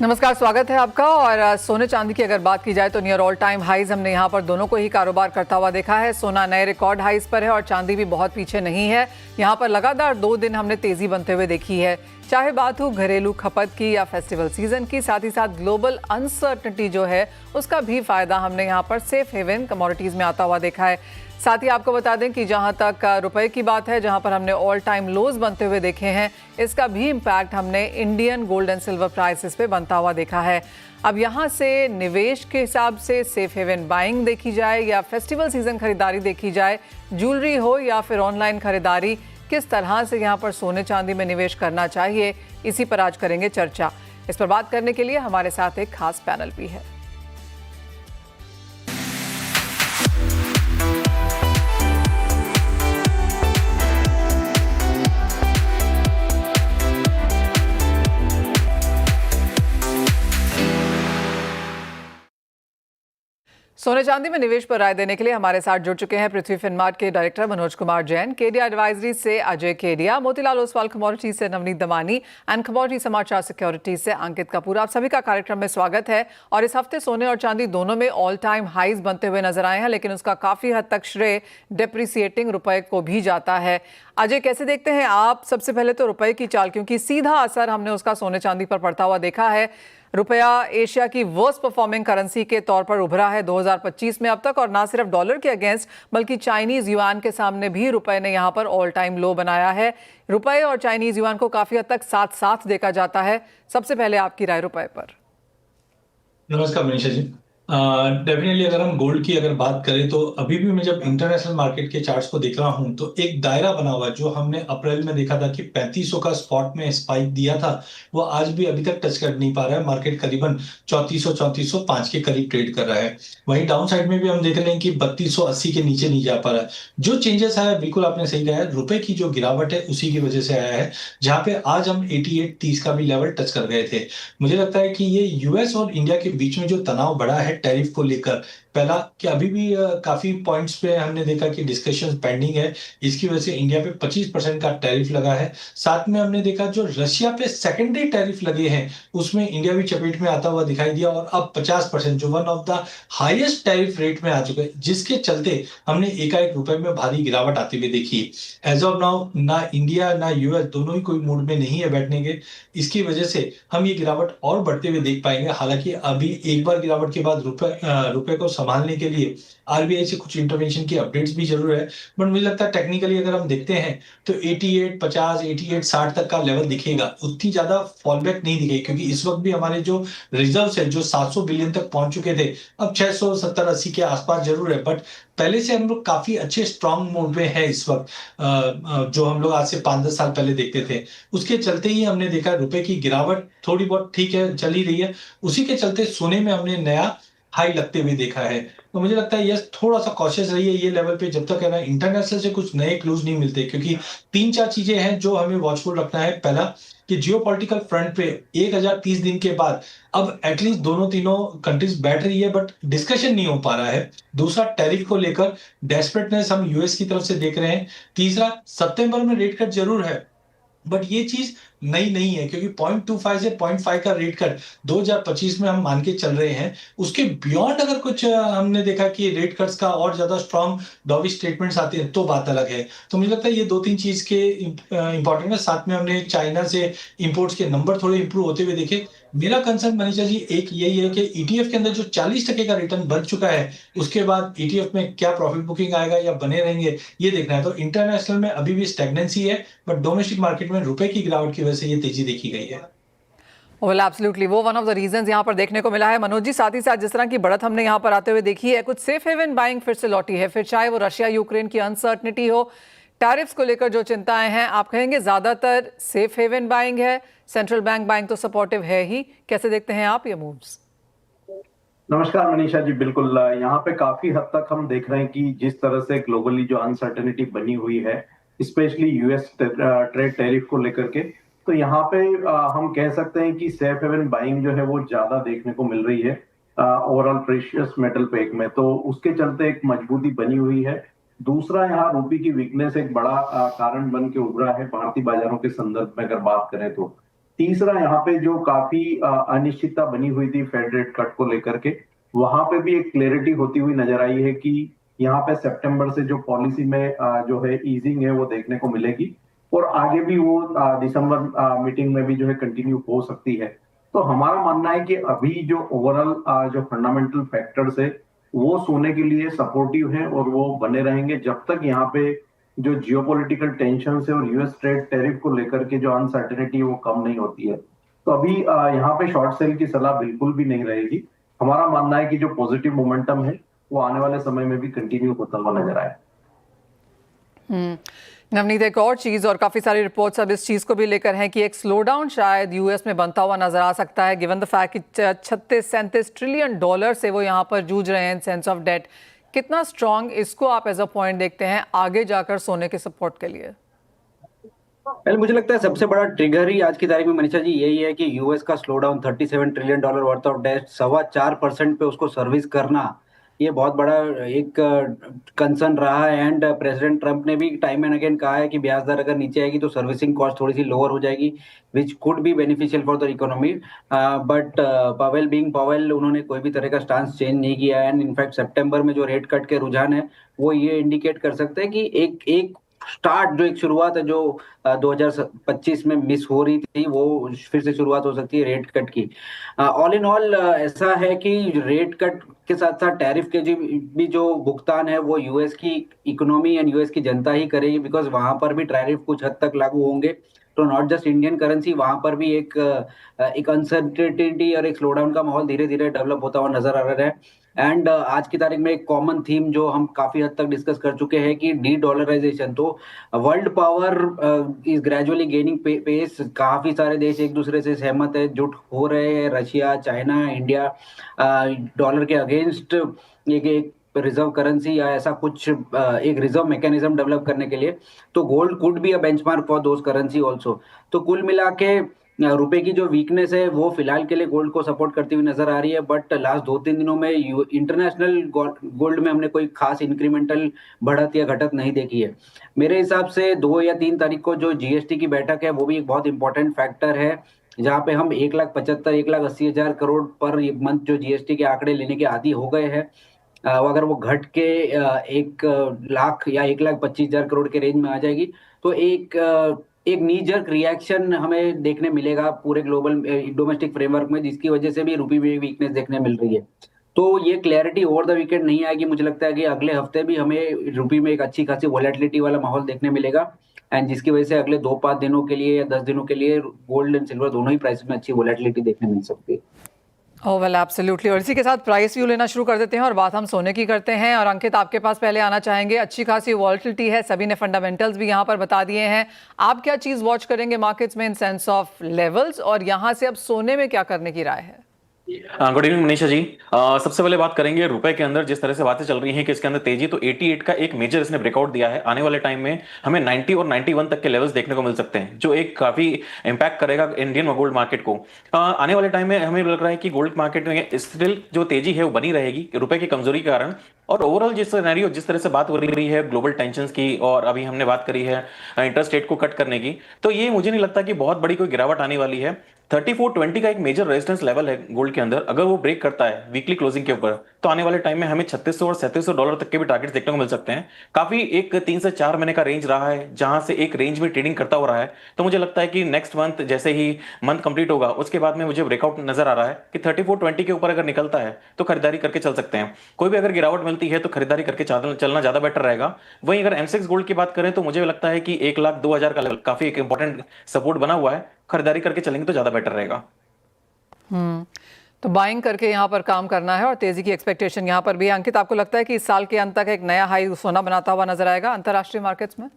नमस्कार, स्वागत है आपका। और सोने चांदी की अगर बात की जाए तो नियर ऑल टाइम हाईज हमने यहाँ पर दोनों को ही कारोबार करता हुआ देखा है। सोना नए रिकॉर्ड हाईज पर है और चांदी भी बहुत पीछे नहीं है। यहाँ पर लगातार 2 दिन हमने तेजी बनते हुए देखी है, चाहे बात हो घरेलू खपत की या फेस्टिवल सीजन की। साथ ही साथ ग्लोबल अनसर्टनिटी जो है उसका भी फायदा हमने यहाँ पर सेफ हेवन कमोडिटीज में आता हुआ देखा है। साथ ही आपको बता दें कि जहां तक रुपए की बात है, जहां पर हमने ऑल टाइम लोज बनते हुए देखे हैं, इसका भी इम्पैक्ट हमने Indian gold and silver prices पे बनता हुआ देखा है। अब यहां से निवेश के हिसाब से सेफ हेवन बाइंग देखी जाए या फेस्टिवल सीजन खरीदारी देखी जाए, ज्वेलरी हो या फिर ऑनलाइन खरीदारी, किस तरह से यहाँ पर सोने चांदी में निवेश करना चाहिए, इसी पर आज करेंगे चर्चा। इस पर बात करने के लिए हमारे साथ एक खास पैनल भी है। सोने चांदी में निवेश पर राय देने के लिए हमारे साथ जुड़ चुके हैं पृथ्वी फिनमार्ट के डायरेक्टर मनोज कुमार जैन, केडिया एडवाइजरी से अजय केडिया, मोतीलाल ओसवाल कमोडिटी से नवनीत दमानी एंड कमोडिटी समाचार सिक्योरिटी से अंकित कपूर। आप सभी का कार्यक्रम में स्वागत है। और इस हफ्ते सोने और चांदी दोनों में ऑल टाइम हाईज बनते हुए नजर आए हैं, लेकिन उसका काफी हद तक श्रेय डिप्रिसिएटिंग रुपए को भी जाता है। अजय, कैसे देखते हैं आप? सबसे पहले तो रुपए की चाल, क्योंकि सीधा असर हमने उसका सोने चांदी पर पड़ता हुआ देखा है। रुपया एशिया की वर्स्ट परफॉर्मिंग करेंसी के तौर पर उभरा है 2025 में अब तक, और ना सिर्फ डॉलर के अगेंस्ट बल्कि चाइनीज युआन के सामने भी रुपए ने यहां पर ऑल टाइम लो बनाया है। रुपए और चाइनीज युआन को काफी हद तक साथ साथ देखा जाता है। सबसे पहले आपकी राय रुपए पर। नमस्कार मनीषा जी। डेफिनेटली अगर हम गोल्ड की अगर बात करें तो अभी भी मैं जब इंटरनेशनल मार्केट के चार्ट्स को देख रहा हूं तो एक दायरा बना हुआ है जो हमने अप्रैल में देखा था कि 3500 का स्पॉट में स्पाइक दिया था, वो आज भी अभी तक टच कर नहीं पा रहा है। मार्केट करीबन 3400-3405 के करीब ट्रेड कर रहा है। वहीं डाउन साइड में भी हम देख रहे हैं कि 3280 के नीचे नहीं जा पा रहा है। जो चेंजेस आया, बिल्कुल आपने सही कहा है, रुपए की जो गिरावट है उसी की वजह से आया है, जहां पे आज हम 88.30 का भी लेवल टच कर गए थे। मुझे लगता है कि ये यूएस और इंडिया के बीच में जो तनाव बढ़ा है टैरिफ को लेकर, पहला कि अभी भी काफी पॉइंट्स पे हमने देखा कि डिस्कशन पेंडिंग है, इसकी वजह से इंडिया पे 25% का टैरिफ लगा है। साथ में हमने देखा जो रशिया पे सेकेंडरी टैरिफ लगे हैं उसमें इंडिया भी चपेट में आता हुआ दिखाई दिया, और अब 50% जो one of the highest tariff rate में आ चुके हैं, जिसके चलते हमने एकाएक रुपए में भारी गिरावट आती हुई देखी। एज ऑफ नाउ ना इंडिया ना यूएस दोनों ही कोई मूड में नहीं है बैठने के, इसकी वजह से हम ये गिरावट और बढ़ते हुए देख पाएंगे। हालांकि अभी एक बार गिरावट के बाद रुपए को संभालने के लिए आरबीआई से कुछ इंटरवेंशन की अपडेट्स भी जरूर है, बट मुझे लगता है टेक्निकली अगर हम देखते हैं तो 8850 8860 तक का लेवल दिखेगा, उतनी ज्यादा फॉलबैक नहीं दिखेगी, क्योंकि इस वक्त भी हमारे जो रिजर्व्स है जो 700 बिलियन तक पहुंच चुके थे, अब 670-80 के आसपास जरूर है, बट पहले से हम लोग काफी अच्छे स्ट्रांग मोड में है इस वक्त, जो हम लोग आज से 5-10 साल पहले देखते थे। उसके चलते ही हमने देखा रुपए की गिरावट थोड़ी बहुत ठीक है चल ही रही है, उसी के चलते सोने में हमने नया हाई लगते हुए देखा है। तो मुझे लगता है यस, थोड़ा सा कॉशियस रहिए ये लेवल पे जब तक है ना इंटरनेशनल से कुछ नए क्लूज नहीं मिलते, क्योंकि 3-4 चीजें हैं जो हमें वॉचफुल रखना है। पहला कि जियोपॉलिटिकल फ्रंट पे 1030 दिन के बाद अब एटलीस्ट दोनों तीनों कंट्रीज बैठ रही है, बट डिस्कशन नहीं हो पा रहा है। दूसरा, टैरिफ को लेकर डेस्परेटनेस हम यूएस की तरफ से देख रहे हैं। तीसरा, सितंबर में रेट कट जरूर है, बट ये चीज नई नहीं है, क्योंकि 0.25 से 0.5 का रेट कट 2025 में हम मान के चल रहे हैं। उसके बियॉन्ड अगर कुछ हमने देखा कि रेट कट्स का और ज्यादा स्ट्रॉन्ग डॉविश स्टेटमेंट्स आते हैं तो बात अलग है। तो मुझे लगता है ये 2-3 चीज के इंपॉर्टेंट है। साथ में हमने चाइना से इंपोर्ट्स के नंबर थोड़े इंप्रूव होते हुए देखे। मेरा कंसर्न मनीषा जी एक यही है कि ईटीएफ के अंदर जो 40% का रिटर्न बन चुका है, उसके बाद ईटीएफ में क्या प्रॉफिट बुकिंग आएगा या बने रहेंगे ये देखना है। तो इंटरनेशनल में अभी भी स्टैग्नेंसी है, बट डोमेस्टिक मार्केट में रुपए की गिरावट की वजह से ये तेजी देखी गई है। वेल एब्सोल्युटली, वो वन ऑफ द रीजंस यहाँ पर देखने को मिला है। मनोज जी, साथ ही साथ जिस तरह की बढ़त हमने यहाँ पर आते हुए देखी है, कुछ सेफ हेवन बाइंग फिर से लौटी है, फिर चाहे वो रशिया यूक्रेन की अनसर्टनिटी हो, टैरिफ्स को लेकर जो चिंताएं हैं, आप कहेंगे ज्यादातर सेफ हेवन बाइंग है, सेंट्रल बैंक बाइंग तो सपोर्टिव है ही। कैसे देखते हैं आप ये मूव्स? नमस्कार मनीषा जी, बिल्कुल यहाँ पे काफी हद तक हम देख रहे हैं कि जिस तरह से ग्लोबली जो अनसर्टेनिटी बनी हुई है, स्पेशली यूएस ट्रेड टैरिफ को लेकर के, तो यहाँ पे हम कह सकते हैं कि सेफ हेवन बाइंग जो है वो ज्यादा देखने को मिल रही है ओवरऑल प्रेशियस मेटल पैक में, तो उसके चलते एक मजबूती बनी हुई है। दूसरा, यहाँ रुपये की वीकनेस एक बड़ा कारण बन के उभरा है भारतीय बाजारों के संदर्भ में अगर बात करें तो, तीसरा, यहाँ पे जो काफी अनिश्चितता बनी हुई थी फेड रेट कट को लेकर के, वहां पे भी एक क्लैरिटी होती हुई नजर आई है कि यहाँ पे सितंबर से जो पॉलिसी में जो है ईजिंग है वो देखने को मिलेगी, और आगे भी वो दिसंबर मीटिंग में भी जो है कंटिन्यू हो सकती है। तो हमारा मानना है कि अभी जो ओवरऑल जो फंडामेंटल फैक्टर्स है वो सोने के लिए सपोर्टिव है, और वो बने रहेंगे जब तक यहाँ पे जो जियोपॉलिटिकल टेंशन है और यूएस ट्रेड टैरिफ को लेकर के जो अनसर्टेनिटी है वो कम नहीं होती है। तो अभी यहाँ पे शॉर्ट सेल की सलाह बिल्कुल भी नहीं रहेगी। हमारा मानना है कि जो पॉजिटिव मोमेंटम है वो आने वाले समय में भी कंटिन्यू होता हुआ नजर आए। नवनीत, एक और चीज, और काफी सारी रिपोर्ट्स अब इस चीज को भी लेकर हैं कि एक स्लो डाउन शायद यूएस में बनता हुआ नजर आ सकता है, गिवन द फैक्ट कि 36-37 ट्रिलियन डॉलर से वो यहाँ पर जूझ रहे हैं इन सेंस ऑफ डेट। कितना स्ट्रांग इसको आप एज अ पॉइंट देखते हैं आगे जाकर सोने के सपोर्ट के लिए? पहले मुझे लगता है सबसे बड़ा ट्रिगर ही आज की तारीख में मनीषा जी यही है कि यूएस का slow down, 37 trillion dollar worth of debt, 4.25% पे उसको सर्विस करना, ये बहुत बड़ा एक कंसर्न रहा है। एंड प्रेसिडेंट ट्रंप ने भी टाइम एंड अगेन कहा है कि ब्याज दर अगर नीचे आएगी तो सर्विसिंग कॉस्ट थोड़ी सी लोअर हो जाएगी, which could be beneficial for the economy. But Powell being Powell, उन्होंने कोई भी तरह का स्टांस चेंज नहीं किया है। एंड इनफैक्ट सितंबर में जो रेट कट के रुझान है वो ये इंडिकेट कर सकते हैं कि एक स्टार्ट, जो एक शुरुआत है जो 2025 में मिस हो रही थी, वो फिर से शुरुआत हो सकती है रेट कट की। ऑल इन ऑल ऐसा है कि रेट कट के साथ साथ टैरिफ के भी जो भुगतान है वो यूएस की इकोनॉमी एंड यूएस की जनता ही करेगी, बिकॉज वहां पर भी टैरिफ कुछ हद तक लागू होंगे। तो नॉट जस्ट इंडियन करेंसी, वहां पर भी एक अनसर्टेनिटी और एक स्लोडाउन का माहौल धीरे धीरे डेवलप होता हुआ नजर आ रहा है। एंड आज की तारीख में एक कॉमन थीम जो हम काफी हद तक डिस्कस कर चुके हैं कि डी डॉलराइजेशन। तो world power is gradually gaining pace, काफी सारे देश एक दूसरे से सहमत है, जुट हो रहे हैं, रशिया, चाइना, इंडिया, डॉलर के अगेंस्ट एक रिजर्व करेंसी या ऐसा कुछ एक रिजर्व मैकेनिज्म डेवलप करने के लिए। तो gold could be a benchmark for those currency also. तो कुल मिला के रुपए की जो वीकनेस है वो फिलहाल के लिए गोल्ड को सपोर्ट करती हुई नजर आ रही है। बट लास्ट 2-3 दिनों में इंटरनेशनल गोल्ड में हमने कोई खास इंक्रीमेंटल बढ़त या घटत नहीं देखी है। मेरे हिसाब से 2 या 3 तारीख को जो जीएसटी की बैठक है वो भी एक बहुत इंपॉर्टेंट फैक्टर है, जहां पे हम 1,75-1,80,000 करोड़ पर मंथ जो जीएसटी के आंकड़े लेने के आदी हो गए हैं। अगर वो घट के 1,00,000 या 1,25,000 करोड़ के रेंज में आ जाएगी तो एक नी जर्क रिएक्शन हमें देखने मिलेगा पूरे ग्लोबल डोमेस्टिक फ्रेमवर्क में, जिसकी वजह से भी रुपये में वीकनेस देखने मिल रही है। तो ये क्लैरिटी ओवर द वीकेंड नहीं आएगी, मुझे लगता है कि अगले हफ्ते भी हमें रुपये में एक अच्छी खासी वॉलेटिलिटी वाला माहौल देखने मिलेगा, एंड जिसकी वजह से अगले 2-5 दिनों के लिए या 10 दिनों के लिए गोल्ड एंड सिल्वर दोनों ही प्राइस में अच्छी वॉलेटिलिटी देखने मिल सकती है। ओह वेल, एब्सोल्युटली। और इसी के साथ प्राइस व्यू लेना शुरू कर देते हैं और बात हम सोने की करते हैं। और अंकित, आपके पास पहले आना चाहेंगे। अच्छी खासी वॉलेटिलिटी है, सभी ने फंडामेंटल्स भी यहाँ पर बता दिए हैं। आप क्या चीज़ वॉच करेंगे मार्केट्स में इन सेंस ऑफ लेवल्स, और यहाँ से अब सोने में क्या करने की राय है? Good evening Manisha ji. सबसे पहले बात करेंगे रुपए के अंदर जिस तरह से बातें चल रही हैं कि इसके अंदर तेजी, तो 88 का एक मेजर इसने ब्रेकआउट दिया है। आने वाले टाइम में हमें 90 और 91 तक के लेवल्स देखने को मिल सकते हैं, जो एक काफी इंपैक्ट करेगा इंडियन गोल्ड मार्केट को। आने वाले टाइम में हमें लग रहा है कि गोल्ड मार्केट में स्टिल जो तेजी है वो बनी रहेगी रुपए की कमजोरी के कारण। और ओवरऑल जिस सिनेरियो, जिस तरह से बात हो रही है ग्लोबल टेंशंस की, और अभी हमने बात करी है इंटरेस्ट रेट को कट करने की, तो ये मुझे नहीं लगता कि बहुत बड़ी कोई गिरावट आने वाली है। 3420 का एक मेजर रेजिस्टेंस लेवल है गोल्ड के अंदर, अगर वो ब्रेक करता है वीकली क्लोजिंग के ऊपर, तो आने वाले टाइम में हमें 3600 और 3700 डॉलर तक के भी टारगेट्स देखने को मिल सकते हैं। काफी एक 3 से 4 महीने का रेंज रहा है, जहां से एक रेंज में ट्रेडिंग करता हो रहा है। तो मुझे लगता है कि नेक्स्ट मंथ जैसे ही मंथ कंप्लीट होगा उसके बाद में मुझे ब्रेकआउट नजर आ रहा है कि 3420 के ऊपर अगर निकलता है तो खरीदारी करके चल सकते हैं। कोई भी अगर गिरावट मिलती है तो खरीदारी करके चलना ज्यादा बेटर रहेगा। वहीं अगर एमसेक्स गोल्ड की बात करें तो मुझे लगता है कि 1,02,000 का लेवल काफी एक इंपॉर्टेंट सपोर्ट बना हुआ है, खरीदारी करके चलेंगे तो ज्यादा बेटर रहेगा। तो बाइंग करके यहाँ पर काम करना है और तेजी की एक्सपेक्टेशन यहाँ पर भी है। अंकित, आपको लगता है कि इस साल के अंत तक एक नया हाई सोना बनाता हुआ नजर आएगा अंतर्राष्ट्रीय मार्केट्स में?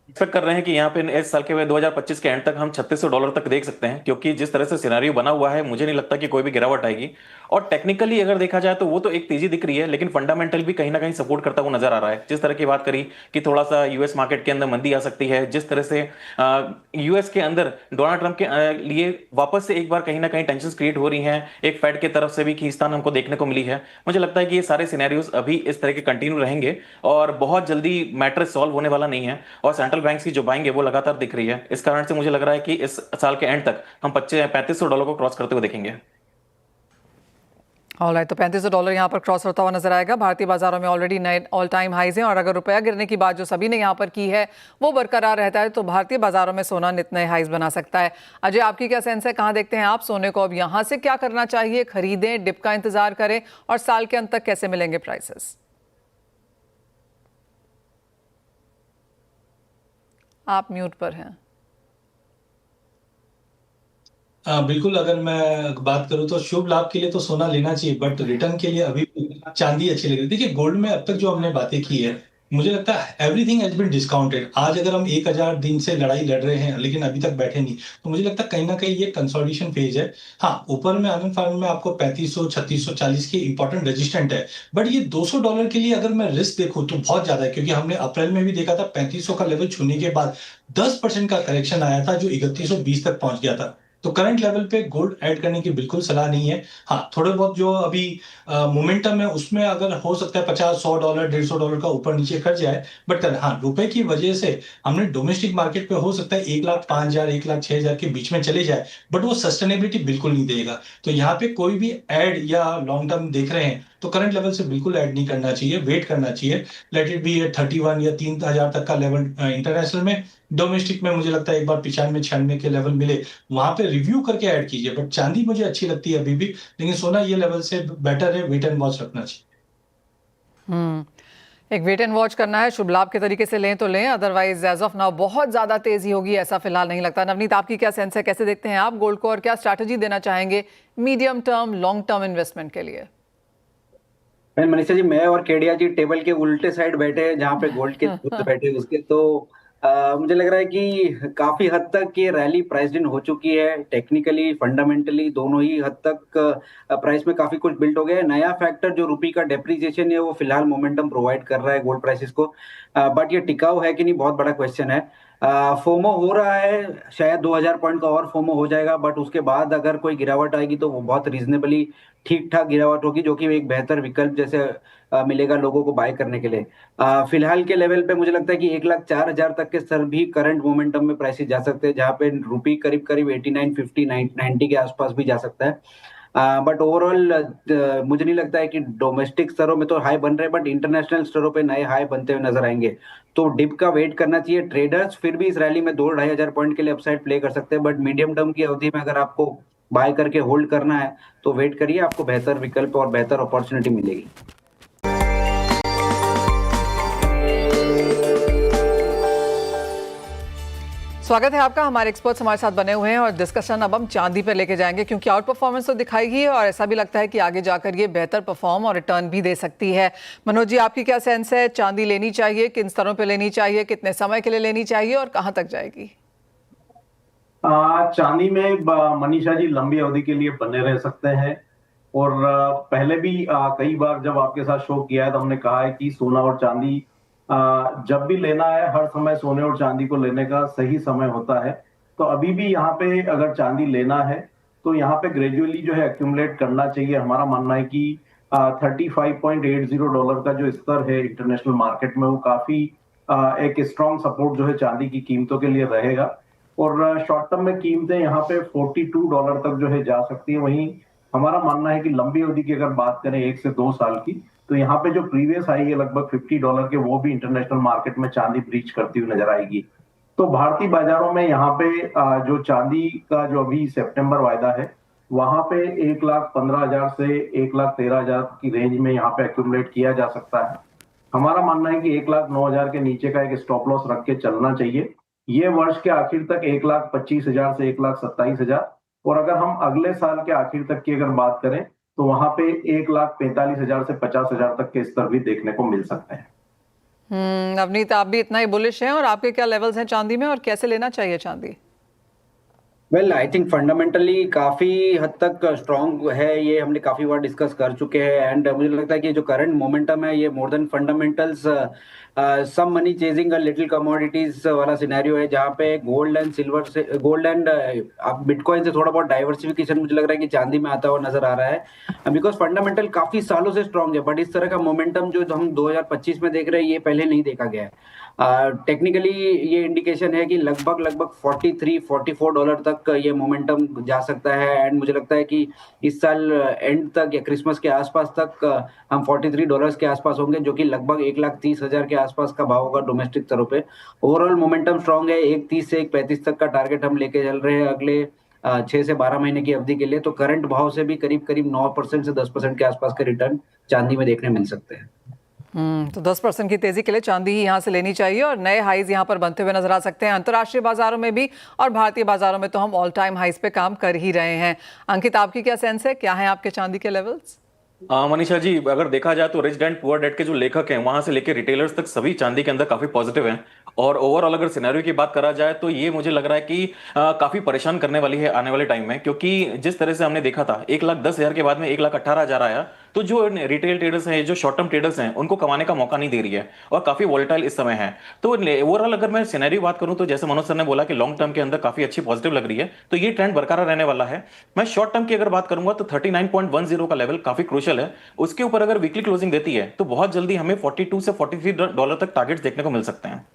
एक्सपेक्ट कर रहे हैं कि यहाँ पे इस साल के 2025 के एंड तक हम 3600 डॉलर तक देख सकते हैं, क्योंकि जिस तरह से सिनेरियो बना हुआ है मुझे नहीं लगता कि कोई भी गिरावट आएगी। और टेक्निकली अगर देखा जाए तो वो तो एक तेजी दिख रही है, लेकिन फंडामेंटल भी कहीं ना कहीं सपोर्ट करता हुआ नजर आ रहा है। जिस तरह की बात करी कि थोड़ा सा यूएस मार्केट के अंदर मंदी आ सकती है, जिस तरह से यूएस के अंदर डोनाल्ड ट्रंप के लिए वापस से एक बार कहीं ना कहीं टेंशन क्रिएट हो रही है, एक फेड की तरफ से भी खींचतान हमको देखने को मिली है। मुझे लगता है कि ये सारे सिनेरियोज अभी इस तरह के कंटिन्यू रहेंगे और बहुत जल्दी मैटर सॉल्व होने वाला नहीं है। और सेंट्रल नेशनल बैंक्स की जो बाइंग है वो लगातार दिख रही है। इस कारण से मुझे लग रहा है कि इस साल के एंड तक हम $3500 को क्रॉस करते हुए देखेंगे। ऑलराइट, तो $3500 यहाँ पर क्रॉस होता हुआ नजर आएगा। भारतीय बाजारों में ऑलरेडी नए ऑल टाइम हाईज हैं और अगर रुपया गिरने की बात जो सभी ने यहाँ पर की है वो बरकरार रहता है तो भारतीय बाजारों में सोना नित नए हाईज बना सकता है। अजय, आपकी क्या सेंस है, कहाँ देखते हैं आप सोने को? अब यहाँ से क्या करना चाहिए? खरीदें, डिप का इंतजार करें, और साल के अंत तक कैसे मिलेंगे प्राइसेस? आप म्यूट पर हैं। बिल्कुल, अगर मैं बात करूं तो शुभ लाभ के लिए तो सोना लेना चाहिए, बट रिटर्न के लिए अभी चांदी अच्छी लग रही है। देखिए, गोल्ड में अब तक जो हमने बातें की है, मुझे लगता है एवरीथिंग हैज बीन डिस्काउंटेड। आज अगर हम 1000 दिन से लड़ाई लड़ रहे हैं लेकिन अभी तक बैठे नहीं, तो मुझे लगता है कहीं ना कहीं ये कंसोलिडेशन फेज है। हाँ, ऊपर में आनंद फार्म में आपको 3500 3640 की इंपॉर्टेंट रेजिस्टेंट है, बट ये $200 के लिए अगर मैं रिस्क देखूं तो बहुत ज्यादा है, क्योंकि हमने अप्रैल में भी देखा था 3500 का लेवल छूने के बाद 10% का करेक्शन आया था जो 3120 तक पहुंच गया था। तो करंट लेवल पे गोल्ड ऐड करने की बिल्कुल सलाह नहीं है। हाँ, थोड़े बहुत जो अभी मोमेंटम है उसमें अगर हो सकता है $50-100 $150 का ऊपर नीचे कर जाए, बट हाँ, रुपए की वजह से हमने डोमेस्टिक मार्केट पे हो सकता है 1,05,000 1,06,000 के बीच में चले जाए, बट वो सस्टेनेबिलिटी बिल्कुल नहीं देगा। तो यहाँ पे कोई भी ऐड या लॉन्ग टर्म देख रहे हैं तो करंट लेवल से बिल्कुल ऐड नहीं करना चाहिए, वेट करना चाहिए। लेट इट बी 31 या 3,000 तक का लेवल इंटरनेशनल में। डोमेस्टिक में मुझे लगता है एक बार 95-96 के लेवल मिले, वहां पे रिव्यू करके ऐड कीजिए। बट चांदी मुझे अच्छी लगती है अभी भी, लेकिन सोना ये लेवल से बेटर है, वेट एंड वॉच रखना चाहिए। एक वेट एंड वॉच करना है। शुभ लाभ के तरीके से लें तो लें, अदरवाइज एज ऑफ नाउ बहुत ज्यादा तेजी होगी ऐसा फिलहाल नहीं लगता। नवनीत, आपकी क्या सेंस है, कैसे देखते हैं आप गोल्ड को और क्या स्ट्रैटेजी देना चाहेंगे medium term long term investment के लिए? मनीषा जी, मैं और केडिया जी टेबल के उल्टे साइड बैठे हैं जहाँ पे गोल्ड के खुद बैठे उसके, तो मुझे लग रहा है कि काफी हद तक ये रैली प्राइस्ड इन हो चुकी है। टेक्निकली फंडामेंटली दोनों ही हद तक प्राइस में काफी कुछ बिल्ट हो गया है। नया फैक्टर जो रुपी का डेप्रिसिएशन है वो फिलहाल मोमेंटम प्रोवाइड कर रहा है गोल्ड प्राइसेस को, बट ये टिकाऊ है कि नहीं बहुत बड़ा क्वेश्चन है। फोमो हो रहा है, शायद 2000 पॉइंट का और फोमो हो जाएगा, बट उसके बाद अगर कोई गिरावट आएगी तो वो बहुत रीजनेबली ठीक ठाक गिरावट होगी, जो कि एक बेहतर विकल्प जैसे मिलेगा लोगों को बाय करने के लिए। फिलहाल के लेवल पे मुझे लगता है कि 1,04,000 तक के स्तर भी करंट मोमेंटम में प्राइसेस जा सकते हैं, जहाँ पे रुपी करीब करीब 89, 50, 90 के आसपास भी जा सकता है। बट ओवरऑल मुझे नहीं लगता है कि डोमेस्टिक स्तरों में तो हाई बन रहे हैं, बट इंटरनेशनल स्तरों पे नए हाई बनते हुए नजर आएंगे। तो डिप का वेट करना चाहिए। ट्रेडर्स फिर भी इस रैली में 2-2,500 पॉइंट के लिए अपसाइड प्ले कर सकते हैं, बट मीडियम टर्म की अवधि में अगर आपको बाय करके होल्ड करना है तो वेट करिए, आपको बेहतर विकल्प और बेहतर अपॉर्चुनिटी मिलेगी। स्वागत है आपका। हमारे एक्सपर्ट्स हमारे साथ बने हुए हैं और डिस्कशन अब हम चांदी पर लेके जाएंगे, क्योंकि आउट परफॉर्मेंस तो दिखाएगी और ऐसा भी लगता है कि आगे जाकर ये बेहतर परफॉर्म और रिटर्न भी दे सकती है। मनोज जी, आपकी क्या सेंस है, चांदी लेनी चाहिए, किन स्तरों पे लेनी चाहिए, कितने समय के लिए लेनी चाहिए और कहां तक जाएगी? चांदी में मनीषा जी लंबी अवधि के लिए बने रह सकते हैं, और पहले भी कई बार जब आपके साथ शो किया है तो हमने कहा है कि सोना और चांदी जब भी लेना है हर समय सोने और चांदी को लेने का सही समय होता है। तो अभी भी यहाँ पे अगर चांदी लेना है तो यहाँ पे ग्रेजुअली जो है एक्यूमुलेट करना चाहिए। हमारा मानना है कि $35.80 का जो स्तर है इंटरनेशनल मार्केट में वो काफी एक स्ट्रॉन्ग सपोर्ट जो है चांदी की कीमतों के लिए रहेगा, और शॉर्ट टर्म में कीमतें यहाँ पे $42 तक जो है जा सकती है। वहीं हमारा मानना है कि लंबी अवधि की अगर बात करें 1 से 2 साल की, तो यहाँ पे जो प्रीवियस हाई है लगभग $50 के, वो भी इंटरनेशनल मार्केट में चांदी ब्रीच करती हुई नजर आएगी। तो भारतीय बाजारों में यहाँ पे जो चांदी का जो अभी सितंबर वायदा है वहां पे 1,15,000 से 1,13,000 की रेंज में यहाँ पे एक्यूमुलेट किया जा सकता है। हमारा मानना है कि 1,09,000 के नीचे का एक स्टॉप लॉस रख के चलना चाहिए। ये वर्ष के आखिर तक 1,25,000 से 1,27,000, और अगर हम अगले साल के आखिर तक की अगर बात करें तो वहां पे 1,45,000 से 50,000 तक के स्तर भी देखने को मिल सकते हैं। नवनीत, आप भी इतना ही बुलिश हैं और आपके क्या लेवल्स हैं चांदी में और कैसे लेना चाहिए चांदी? वेल, आई थिंक फंडामेंटली काफी हद तक स्ट्रांग है, ये हमने काफी बार डिस्कस कर चुके हैं। एंड मुझे लगता है कि जो करंट मोमेंटम है ये more than fundamentals, some money chasing little commodities वाला सिनेरियो है, जहाँ पे गोल्ड एंड सिल्वर से गोल्ड एंड बिटकॉइन से थोड़ा बहुत डाइवर्सिफिकेशन मुझे लग रहा है कि चांदी में आता हुआ नजर आ रहा है, बिकॉज फंडामेंटल काफी सालों से स्ट्रांग है। बट इस तरह का मोमेंटम जो हम 2025 में देख रहे हैं ये पहले नहीं देखा गया है। टेक्निकली ये इंडिकेशन है कि लगभग 43-44 डॉलर तक ये मोमेंटम जा सकता है एंड मुझे लगता है कि इस साल एंड तक या क्रिसमस के आसपास तक हम 43 डॉलर्स के आसपास होंगे, जो कि लगभग 1,30,000 के आसपास का भाव होगा डोमेस्टिक तरह पे। ओवरऑल मोमेंटम स्ट्रांग है, 1,30 से 1,35 तक का टारगेट हम लेके चल रहे हैं अगले 6 से 12 महीने की अवधि के लिए। तो करंट भाव से भी करीब 9% से 10% के आसपास के रिटर्न चांदी में देखने मिल सकते हैं। तो 10% की तेजी के लिए चांदी ही यहाँ से लेनी चाहिए और नए हाईज यहाँ पर बनते हुए नजर आ सकते हैं अंतर्राष्ट्रीय बाजारों में भी, और भारतीय बाजारों में तो हम ऑल टाइम हाईज पे काम कर ही रहे हैं। अंकित, आपकी क्या सेंस है, क्या है आपके चांदी के लेवल्स? मनीषा जी, अगर देखा जाए तो रिच डैड पुअर डैड के जो लेखक हैं वहां से लेकर रिटेलर्स तक सभी चांदी के अंदर काफी पॉजिटिव हैं। और ओवरऑल अगर सिनेरियो की बात करा जाए तो ये मुझे लग रहा है कि काफी परेशान करने वाली है आने वाले टाइम में, क्योंकि जिस तरह से हमने देखा था 1,10,000 के बाद में 1,18,000 आया, तो जो रिटेल ट्रेडर्स हैं, जो शॉर्ट टर्म ट्रेडर्स हैं, उनको कमाने का मौका नहीं दे रही है और काफी वोलेटाइल इस समय है। तो ओवरऑल अगर मैं सिनेरियो बात करूं तो जैसे मनोज सर ने बोला कि लॉन्ग टर्म के अंदर काफी अच्छी पॉजिटिव लग रही है, तो ये ट्रेंड बरकरार रहने वाला है। मैं शॉर्ट टर्म की अगर बात करूंगा तो 39.10 का लेवल काफी क्रूशियल है। उसके ऊपर अगर वीकली क्लोजिंग देती है तो बहुत जल्दी हमें 42 से 43 डॉलर तक टारगेट्स देखने को मिल सकते हैं।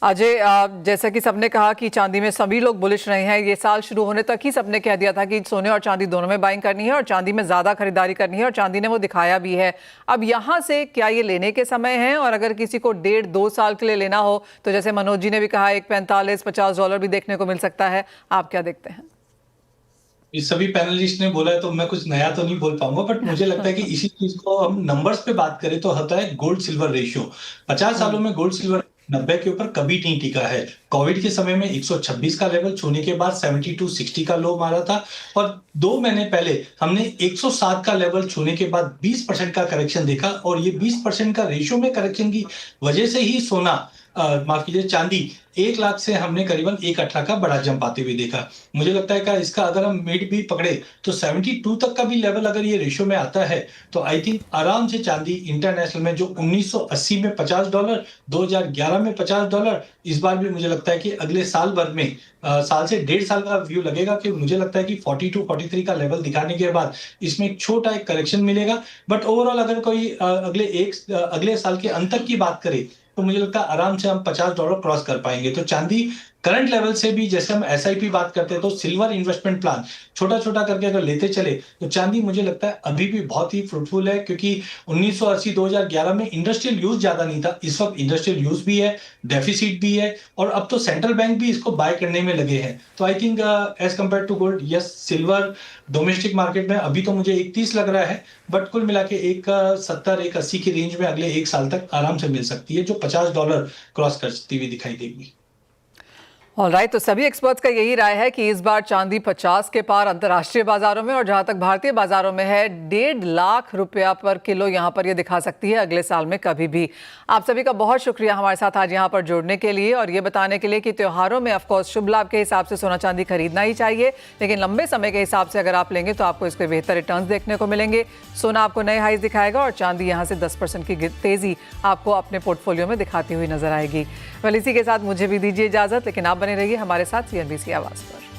अजय, जैसा कि सबने कहा कि चांदी में सभी लोग बुलिश रहे हैं, ये साल शुरू होने तक ही सबने कह दिया था कि सोने और चांदी दोनों में बाइंग करनी है और चांदी में ज्यादा खरीदारी करनी है, और चांदी ने वो दिखाया भी है। अब यहाँ से क्या ये लेने के समय है, और अगर किसी को 1.5-2 साल के लिए लेना हो तो जैसे मनोज जी ने भी कहा 1,45-50 डॉलर भी देखने को मिल सकता है, आप क्या देखते हैं? इस सभी पैनलिस्ट ने बोला है तो मैं कुछ नया तो नहीं बोल पाऊंगा, बट मुझे लगता है कि इसी चीज को हम नंबर्स पे बात करें तो होता है गोल्ड सिल्वर रेशियो। 50 सालों में गोल्ड सिल्वर 90 के ऊपर कभी नहीं टिका है। कोविड के समय में 126 का लेवल छूने के बाद 72-60 का लो मारा था, और 2 महीने पहले हमने 107 का लेवल छूने के बाद 20% का करेक्शन देखा, और ये 20% का रेशियो में करेक्शन की वजह से ही सोना माफ कीजिए चांदी 1 लाख से हमने करीबन 1,18 का बड़ा जंप आते हुए देखा। मुझे लगता है कि इसका अगर हम मिड भी पकड़े तो 72 तक का भी लेवल अगर ये रेशियो में आता है तो आई थिंक आराम से चांदी इंटरनेशनल में जो 1980 में $50, 2011 में $50, इस बार भी मुझे लगता है कि अगले साल भर में साल से 1.5 साल का व्यू लगेगा कि मुझे लगता है कि 42-43 का लेवल दिखाने के बाद इसमें एक छोटा एक करेक्शन मिलेगा। बट ओवरऑल अगर कोई अगले साल के अंत तक की बात करे तो मुझे लगता है आराम से हम $50 क्रॉस कर पाएंगे। तो चांदी करंट लेवल से भी, जैसे हम एसआईपी बात करते हैं तो सिल्वर इन्वेस्टमेंट प्लान छोटा छोटा करके अगर लेते चले तो चांदी मुझे लगता है अभी भी बहुत ही फ्रूटफुल है, क्योंकि 1980-2011 में इंडस्ट्रियल यूज ज्यादा नहीं था, इस वक्त इंडस्ट्रियल यूज भी है, डेफिसिट भी है, और अब तो सेंट्रल बैंक भी इसको बाय करने में लगे हैं। तो I think as compared to gold, yes silver domestic market में अभी तो मुझे 31 लग रहा है, बट कुल मिला के 1,70-1,80 की रेंज में अगले 1 साल तक आराम से मिल सकती है, जो $50 क्रॉस करती हुई दिखाई देगी। ऑलराइट, तो सभी एक्सपर्ट्स का यही राय है कि इस बार चांदी 50 के पार अंतर्राष्ट्रीय बाजारों में, और जहां तक भारतीय बाजारों में है 1.5 लाख रुपया पर किलो यहां पर ये दिखा सकती है अगले साल में कभी भी। आप सभी का बहुत शुक्रिया हमारे साथ आज यहां पर जुड़ने के लिए और ये बताने के लिए कि त्योहारों में ऑफकोर्स शुभ लाभ के हिसाब से सोना चांदी खरीदना ही चाहिए, लेकिन लंबे समय के हिसाब से अगर आप लेंगे तो आपको इसके बेहतर रिटर्न्स देखने को मिलेंगे। सोना आपको नए हाईज दिखाएगा और चांदी यहाँ से 10% की तेजी आपको अपने पोर्टफोलियो में दिखाती हुई नजर आएगी। वेल, इसी के साथ मुझे भी दीजिए इजाजत, लेकिन आप बने रहिए हमारे साथ CNBC आवाज पर।